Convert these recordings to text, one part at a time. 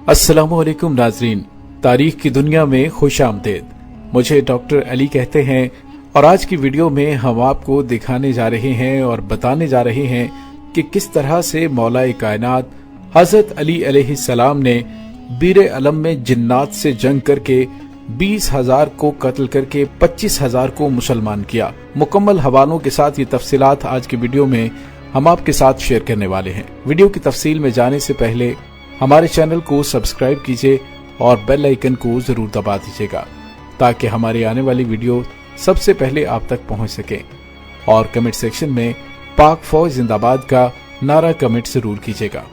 अस्सलाम वालेकुम नाजरीन, तारीख की दुनिया में खुश आमदीद। मुझे डॉक्टर अली कहते हैं और आज की वीडियो में हम आपको दिखाने जा रहे हैं और बताने जा रहे हैं कि किस तरह से मौलाए कायनात हजरत अली अलैहिस्सलाम ने बीर अलम में जिन्नात से जंग करके 20,000 को कत्ल करके 25,000 को मुसलमान किया। मुकम्मल हवालों के साथ ये तफसीलात आज की वीडियो में हम आपके साथ शेयर करने वाले हैं। वीडियो की तफसील में जाने से पहले हमारे चैनल को सब्सक्राइब कीजिए और बेल आइकन को जरूर दबा दीजिएगा ताकि हमारी आने वाली वीडियो सबसे पहले आप तक पहुंच सके। और कमेंट सेक्शन में पाक फौज जिंदाबाद का नारा कमेंट जरूर कीजिएगा।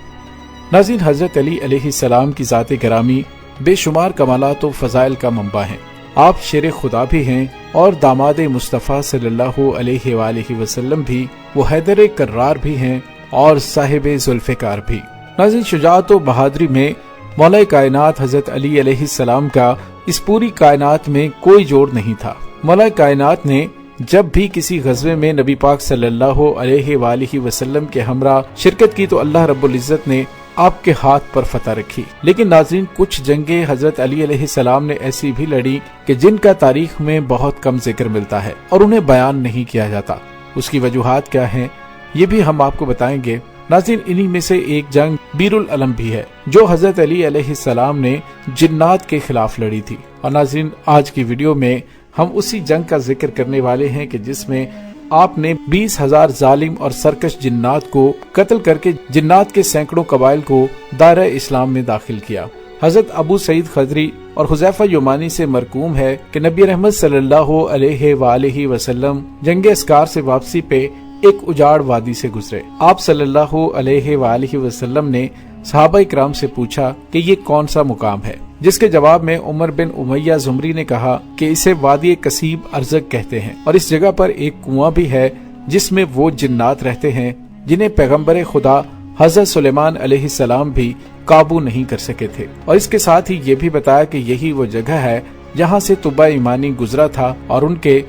नाज़रीन, हजरत अली अलैहिस्सलाम की ज़ात गिरामी बेशुमार कमालात और फजाइल का मंबा हैं। आप शेर खुदा भी हैं और दामाद मुस्तफ़ा सल्लल्लाहु अलैहि वसल्लम भी, वो हैदर कर्रार भी हैं और साहिब जुल्फ़िकार भी। नाज़रीन, शुजाअत और बहादुरी में मौला कायनात हजरत अली अलैहिस्सलाम का इस पूरी कायनात में कोई जोड़ नहीं था। मौला कायनात ने जब भी किसी गज़वे में नबी पाक सल्लल्लाहु अलैहि वसल्लम के हमरा शिरकत की तो अल्लाह रब्बुल इज़्ज़त ने आपके हाथ पर फतह रखी। लेकिन नाज़रीन, कुछ जंगे हजरत अली अलैहिस्सलाम ने ऐसी भी लड़ी कि जिनका तारीख में बहुत कम जिक्र मिलता है और उन्हें बयान नहीं किया जाता। उसकी वजूहात क्या हैं, ये भी हम आपको बताएंगे। नाज़रीन, इन्हीं में से एक जंग बीरुल अलम भी है जो हजरत अली अलैहिस्सलाम ने जिन्नात के खिलाफ लड़ी थी। और नाज़रीन, आज की वीडियो में हम उसी जंग का जिक्र करने वाले हैं कि जिसमें आपने 20,000 जालिम और सरकश जिन्नात को कत्ल करके जिन्नात के सैकड़ों कबाइल को दायरा इस्लाम में दाखिल किया। हजरत अबू सईद खदरी और हुज़ैफा यमानी से मरकूम है कि नबी रहमत सल्लल्लाहु अलैहि वसल्लम जंग अस्कार से वापसी पे एक उजाड़ वादी से गुजरे। आप सल्लल्लाहु अलैहि वसल्लम ने सहाबा इकराम से पूछा कि ये कौन सा मुकाम है, जिसके जवाब में उमर बिन उमैया ज़ुमरी ने कहा कि इसे वादी कसीब अर्ज़क कहते हैं और इस जगह पर एक कुआं भी है जिसमें वो जिन्नात रहते हैं जिन्हें पैगंबर खुदा हजरत सुलेमान अलैहिस्सलाम भी काबू नहीं कर सके थे। और इसके साथ ही ये भी बताया कि यही वो जगह है जहाँ से तुबा ईमानी गुजरा था और उनके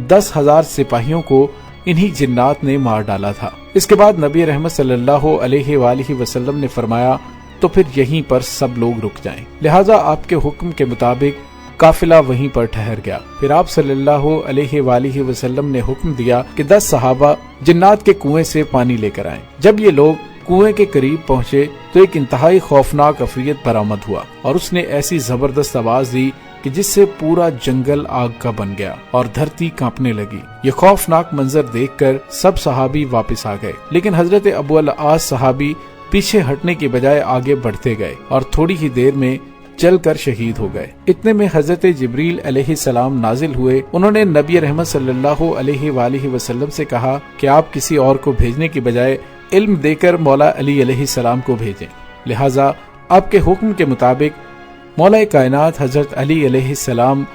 10,000 सिपाहियों को इन्हीं जिन्नात ने मार डाला था। इसके बाद नबी रहमत सल्लल्लाहु अलैहि वसल्लम ने फरमाया तो फिर यहीं पर सब लोग रुक जाएं। लिहाजा आपके हुक्म के मुताबिक काफिला वहीं पर ठहर गया। फिर आप सल्लल्लाहु अलैहि वसल्लम ने हुक्म दिया कि 10 सहाबा जिन्नात के कुएं से पानी लेकर आएं। जब ये लोग कुएं के करीब पहुंचे तो एक इंतहाई खौफनाक अफरियत बरामद हुआ और उसने ऐसी जबरदस्त आवाज दी कि जिससे पूरा जंगल आग का बन गया और धरती कांपने लगी। ये खौफनाक मंजर देखकर सब सहाबी वापस आ गए, लेकिन हजरत अबू अल आस सहाबी पीछे हटने की बजाय आगे बढ़ते गए और थोड़ी ही देर में जलकर शहीद हो गए। इतने में हजरत जिब्रील अलैहिस्सलाम नाजिल हुए। उन्होंने नबी रहमत सल्लल्लाहु अलैहि वसल्लम से कहा कि आप किसी और को भेजने की बजाय इल्म देकर मौला अली अलैहिस्सलाम को भेजें। लिहाजा आपके हुक्म के मुताबिक मौला कायनात हजरत अली अलैहिस्सलाम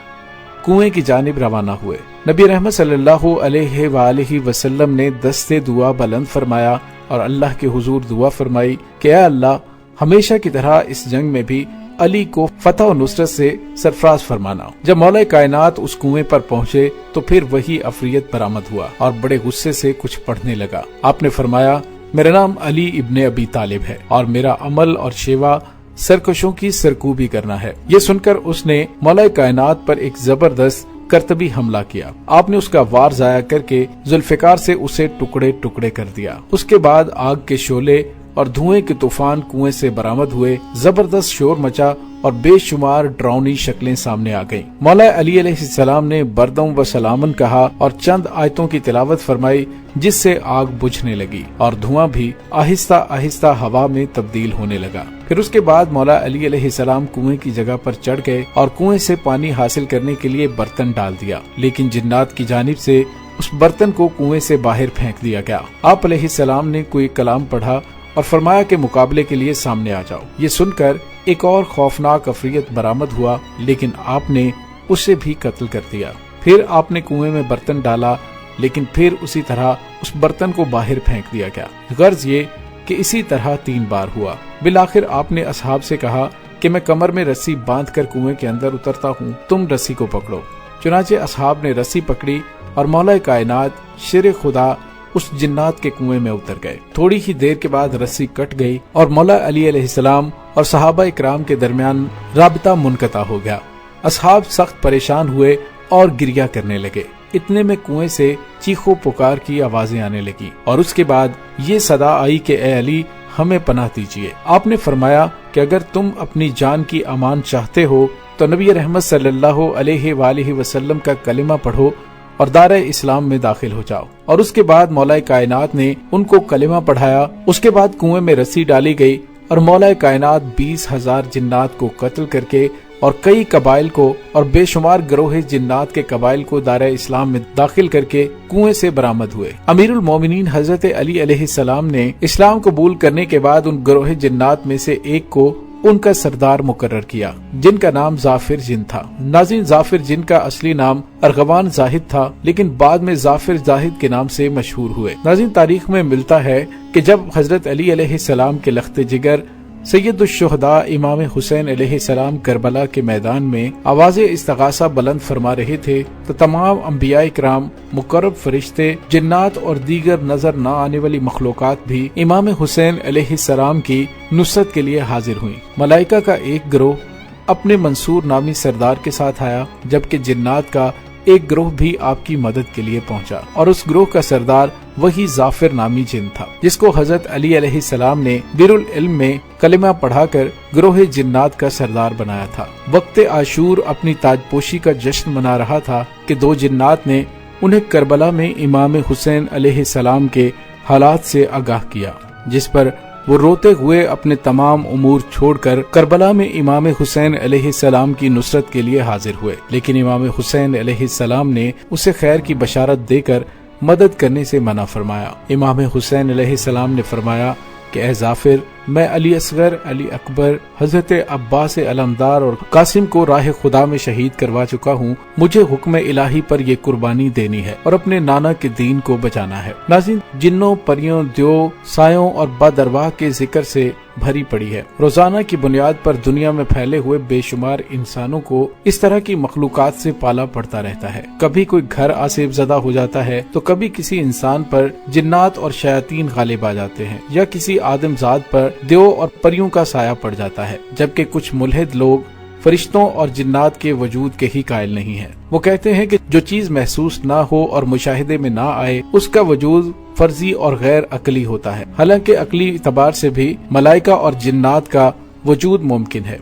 कुएं की जानिब रवाना हुए। नबी रहमत सल्लल्लाहु अलैहि वसल्लम ने दस्ते दुआ बुलंद फरमाया और अल्लाह के हुजूर दुआ फरमाई कि ऐ अल्लाह, हमेशा की तरह इस जंग में भी अली को फतह और नुसरत से सरफराज फरमाना। जब मौला कायनात उस कुएं पर पहुंचे तो फिर वही अफरियत बरामद हुआ और बड़े गुस्से से कुछ पढ़ने लगा। आपने फरमाया, मेरा नाम अली इब्ने अबी तालिब है और मेरा अमल और शेवा सरकशों की सरकूबी करना है। ये सुनकर उसने मौला कायनात पर एक जबरदस्त करतबी हमला किया। आपने उसका वार जाया करके जुल्फिकार से उसे टुकड़े टुकड़े कर दिया। उसके बाद आग के शोले और धुएं के तूफान कुएं से बरामद हुए। जबरदस्त शोर मचा और बेशुमार डरावनी शक्लें सामने आ गईं। मौला अली अलैहिस्सलाम ने बरदम व सलामन कहा और चंद आयतों की तिलावत फरमाई जिससे आग बुझने लगी और धुआं भी आहिस्ता आहिस्ता हवा में तब्दील होने लगा। फिर उसके बाद मौला अली अलैहिस्सलाम कुएं की जगह पर चढ़ गए और कुएं से पानी हासिल करने के लिए बर्तन डाल दिया, लेकिन जिन्नात की जानिब से उस बर्तन को कुएं से बाहर फेंक दिया गया। आप अलैहिस्सलाम ने कोई कलाम पढ़ा और फरमाया कि मुकाबले के लिए सामने आ जाओ। ये सुनकर एक और खौफनाक अफरियत बरामद हुआ, लेकिन आपने उसे भी कत्ल कर दिया। फिर आपने कुएं में बर्तन डाला, लेकिन फिर उसी तरह उस बर्तन को बाहर फेंक दिया गया। गर्ज ये कि इसी तरह 3 बार हुआ। बिलाखिर आपने असहाब से कहा कि मैं कमर में रस्सी बांध कर कुएं के अंदर उतरता हूँ, तुम रस्सी को पकड़ो। चुनाचे असहाब ने रस्सी पकड़ी और मौला कायनात शेर खुदा उस जिन्नात के कुएं में उतर गए। थोड़ी ही देर के बाद रस्सी कट गई और मौला अली अलैहिस्सलाम اور صحابہ اکرام کے درمیان رابطہ منقطع ہو گیا۔ اصحاب سخت پریشان ہوئے اور گریہ کرنے لگے۔ اتنے میں کنویں سے چیخو پکار کی آوازیں آنے لگی اور اس کے بعد یہ صدا آئی کہ اے علی ہمیں پناہ دیجیے۔ آپ نے فرمایا کہ اگر تم اپنی جان کی امان چاہتے ہو تو نبی رحمت صلی اللہ علیہ وآلہ وسلم کا کلمہ پڑھو اور دارِ اسلام میں داخل ہو جاؤ۔ اور اس کے بعد مولا کائنات نے ان کو کلمہ پڑھایا۔ اس کے بعد کنویں میں رسی ڈالی گئی اور مولا کائنات 20,000 جنات کو قتل کر کے اور کئی قبائل کو اور بے شمار گروہ جنات کے قبائل کو دارِ اسلام میں داخل کر کے کنویں سے برآمد ہوئے۔ امیر المومنین حضرت علی علیہ السلام نے اسلام قبول کرنے کے بعد ان گروہ جنات میں سے ایک کو ان کا سردار مقرر کیا جن کا نام ظافر جن تھا۔ ناظرین، ظافر جن کا اصلی نام ارغوان زاہد تھا لیکن بعد میں ظافر زاہد کے نام سے مشہور ہوئے۔ ناظرین، تاریخ میں ملتا ہے کہ جب حضرت علی علیہ السلام کے لخت جگر سید الشہداء امام حسین علیہ السلام کربلا کے میدان میں آواز استغاثہ بلند فرما رہے تھے تو تمام انبیاء کرام، مقرب فرشتے، جنات اور دیگر نظر نہ آنے والی مخلوقات بھی امام حسین علیہ السلام کی نصرت کے لیے حاضر ہوئیں۔ ملائکہ کا ایک گروہ اپنے منصور نامی سردار کے ساتھ آیا جبکہ جنات کا ایک گروہ بھی آپ کی مدد کے لیے پہنچا اور اس گروہ کا سردار وہی ظافر نامی جن تھا جس کو حضرت علی علیہ السلام نے بیر العلم میں کلمہ پڑھا کر گروہ جنات کا سردار بنایا تھا۔ وقت عاشور اپنی تاج پوشی کا جشن منا رہا تھا کہ دو جنات نے انہیں کربلا میں امام حسین علیہ السلام کے حالات سے آگاہ کیا، جس پر وہ روتے ہوئے اپنے تمام امور چھوڑ کر کربلا میں امام حسین علیہ السلام کی نصرت کے لیے حاضر ہوئے، لیکن امام حسین علیہ السلام نے اسے خیر کی بشارت دے کر مدد کرنے سے منع فرمایا۔ امام حسین علیہ السلام نے فرمایا کہ اے ظافر، میں علی اصغر، علی اکبر، حضرت عباس علمدار اور قاسم کو راہ خدا میں شہید کروا چکا ہوں، مجھے حکم الہی پر یہ قربانی دینی ہے اور اپنے نانا کے دین کو بچانا ہے۔ ناظرین، جنوں، پریوں، دیو، سایوں اور بد ارواح کے ذکر سے بھری پڑی ہے۔ روزانہ کی بنیاد پر دنیا میں پھیلے ہوئے بے شمار انسانوں کو اس طرح کی مخلوقات سے پالا پڑتا رہتا ہے۔ کبھی کوئی گھر آسیب زدہ ہو جاتا ہے تو کبھی کسی انسان پر جنات اور شیاطین غالب آ جاتے ہیں یا کسی آدم ذات پر دیو اور پریوں کا سایہ پڑ جاتا ہے، جبکہ کچھ ملحد لوگ فرشتوں اور جنات کے وجود کے ہی قائل نہیں ہیں۔ وہ کہتے ہیں کہ جو چیز محسوس نہ ہو اور مشاہدے میں نہ آئے اس کا وجود فرضی اور غیر عقلی ہوتا ہے، حالانکہ عقلی اعتبار سے بھی ملائکہ اور جنات کا وجود ممکن ہے،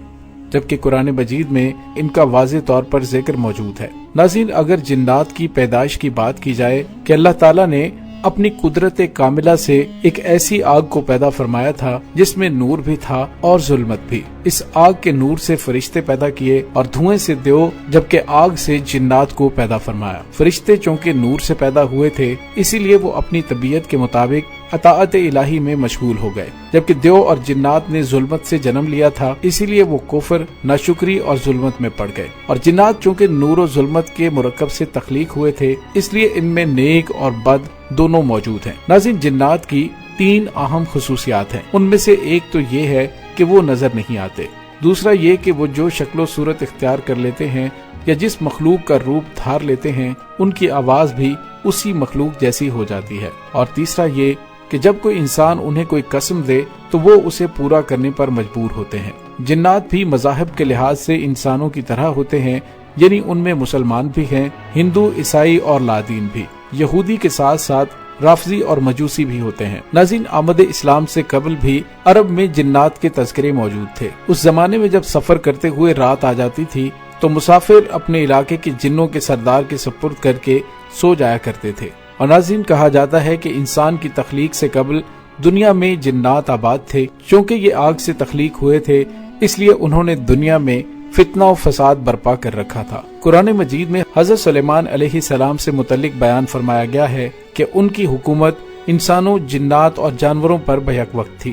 جبکہ قرآن مجید میں ان کا واضح طور پر ذکر موجود ہے۔ ناظرین، اگر جنات کی پیدائش کی بات کی جائے کہ اللہ تعالیٰ نے اپنی قدرت کاملہ سے ایک ایسی آگ کو پیدا فرمایا تھا جس میں نور بھی تھا اور ظلمت بھی۔ اس آگ کے نور سے فرشتے پیدا کیے اور دھوئیں سے دیو، جبکہ آگ سے جنات کو پیدا فرمایا۔ فرشتے چونکہ نور سے پیدا ہوئے تھے اسی لیے وہ اپنی طبیعت کے مطابق اطاعت الہی میں مشغول ہو گئے، جبکہ دیو اور جنات نے ظلمت سے جنم لیا تھا اسی لیے وہ کفر، ناشکری اور ظلمت میں پڑ گئے۔ اور جنات چونکہ نور و ظلمت کے مرکب سے تخلیق ہوئے تھے اس لیے ان میں نیک اور بد دونوں موجود ہیں۔ ناظرین، جنات کی 3 اہم خصوصیات ہیں۔ ان میں سے ایک تو یہ ہے کہ وہ نظر نہیں آتے، دوسرا یہ کہ وہ جو شکل و صورت اختیار کر لیتے ہیں یا جس مخلوق کا روپ دھار لیتے ہیں ان کی آواز بھی اسی مخلوق جیسی ہو جاتی ہے، اور تیسرا یہ کہ جب کوئی انسان انہیں کوئی قسم دے تو وہ اسے پورا کرنے پر مجبور ہوتے ہیں۔ جنات بھی مذاہب کے لحاظ سے انسانوں کی طرح ہوتے ہیں، یعنی ان میں مسلمان بھی ہیں، ہندو، عیسائی اور لادین بھی، یہودی کے ساتھ ساتھ رافضی اور مجوسی بھی ہوتے ہیں۔ ناظرین، آمد اسلام سے قبل بھی عرب میں جنات کے تذکرے موجود تھے۔ اس زمانے میں جب سفر کرتے ہوئے رات آ جاتی تھی تو مسافر اپنے علاقے کے جنوں کے سردار کے سپرد کر کے سو جایا کرتے تھے۔ اور ناظرین، کہا جاتا ہے کہ انسان کی تخلیق سے قبل دنیا میں جنات آباد تھے، چونکہ یہ آگ سے تخلیق ہوئے تھے اس لیے انہوں نے دنیا میں فتنہ و فساد برپا کر رکھا تھا۔ قرآن مجید میں حضرت سلیمان علیہ السلام سے متعلق بیان فرمایا گیا ہے کہ ان کی حکومت انسانوں، جنات اور جانوروں پر بیک وقت تھی۔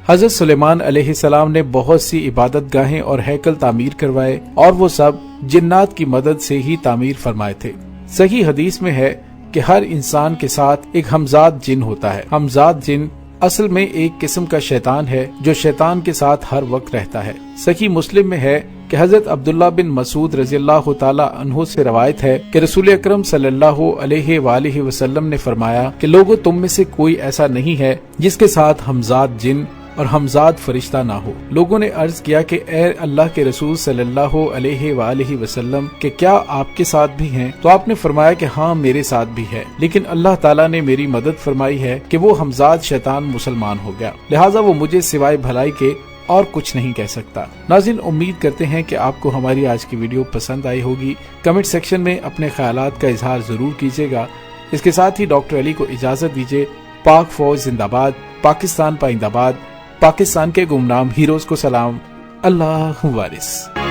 حضرت سلیمان علیہ السلام نے بہت سی عبادت گاہیں اور ہیکل تعمیر کروائے اور وہ سب جنات کی مدد سے ہی تعمیر فرمائے تھے۔ صحیح حدیث میں ہے کہ ہر انسان کے ساتھ ایک ہمزاد جن ہوتا ہے۔ ہمزاد جن اصل میں ایک قسم کا شیطان ہے جو شیطان کے ساتھ ہر وقت رہتا ہے۔ صحیح مسلم میں ہے کہ حضرت عبداللہ بن مسعود رضی اللہ تعالی عنہ سے روایت ہے کہ رسول اکرم صلی اللہ علیہ وآلہ وسلم نے فرمایا کہ لوگوں، تم میں سے کوئی ایسا نہیں ہے جس کے ساتھ ہمزاد جن और हमजाद फरिश्ता ना हो। लोगों ने अर्ज किया कि ए अल्लाह के रसूल सल्लल्लाहु अलैहि वालैहि वसल्लम कि क्या आपके साथ भी हैं? तो आपने फरमाया कि हाँ मेरे साथ भी है, लेकिन अल्लाह ताला ने मेरी मदद फरमाई है कि वो हमजाद शैतान मुसलमान हो गया, लिहाजा वो मुझे सिवाय भलाई के और कुछ नहीं कह सकता। नाज़रीन, उम्मीद करते हैं कि आपको हमारी आज की वीडियो पसंद आई होगी। कमेंट सेक्शन में अपने ख्यालात का इजहार जरूर कीजिएगा। इसके साथ ही डॉक्टर अली को इजाजत दीजिए। पाक फौज जिंदाबाद, पाकिस्तान पाइंदाबाद, पाकिस्तान के गुमनाम हीरोज को सलाम। अल्लाह वारिस।